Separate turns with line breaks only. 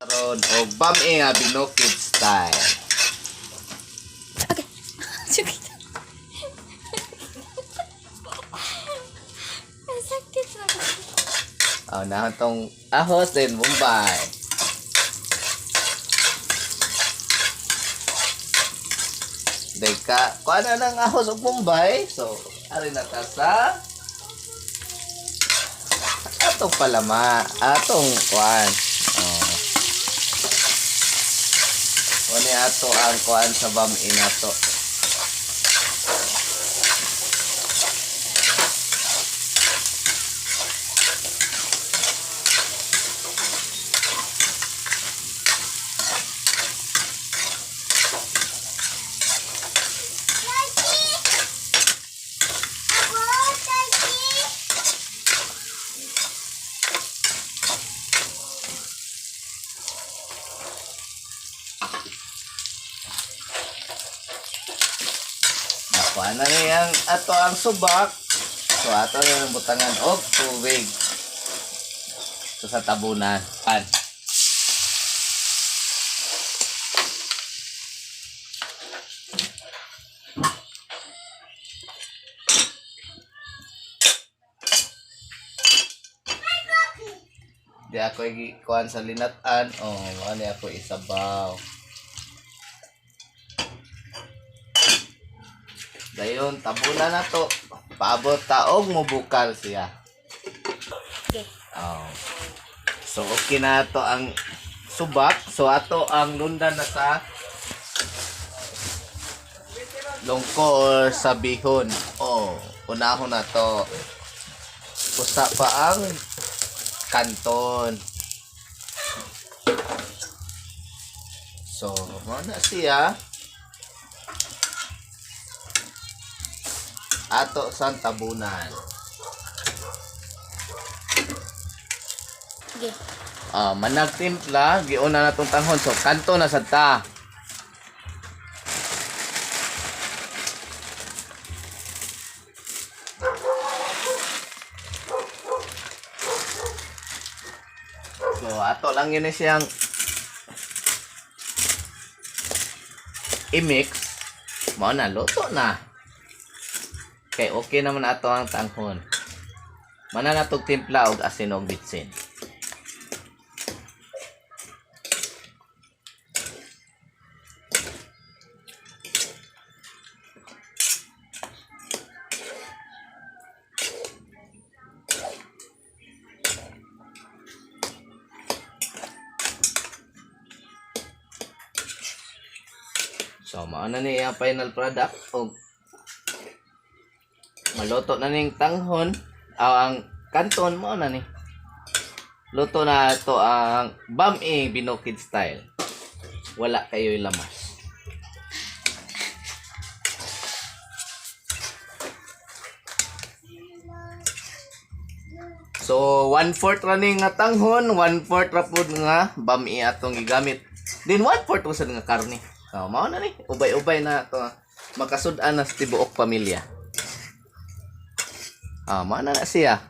Karon og bami nga binukid style.
Okay. Sakit. Sakit na.
Na tong ahos din Bombay. Deka, kuan na ng ahos og Bombay. So, ari na ta sa atong palama, atong kuan. Kuni ato ang kuan sa bami nato. Kuha na niyang ato ang subak. So ato na yung butangan og tubig. So sa tabunan. Pan. Di ako kuhan sa linatan. Ano ako isabaw. Dayon, tabunan na to. Paabot taog mo bukal siya.
Okay.
So, okay na to ang subak. So, ato ang lundan na sa lungko or sa bihon. Unahon na to. Usa pa ang kanton. So, muna siya. Ato sang tabunan.
Okay.
Manag timpla, giuna na tong tanghon. So, kanto na sad ta. So, ato lang yun siyang i-mix. Mao na, luto na. Okay, okay naman ato ang tanghon. Mana na tog timpla og asin og bitsin. So, mao na ni ang final product og maluto na ning tanghon ang kanton mo na ni. Luto na to ang bami binukid style. Wala kayo'y lamas. So 1/4 ra ning nga tanghon, 1/4 ra pud nga bami atong gigamit. Din 1/4 usad nga karne. Mao na ni, ubay-ubay na to. Makasud-an na sa tibuok pamilya. Mana na siya.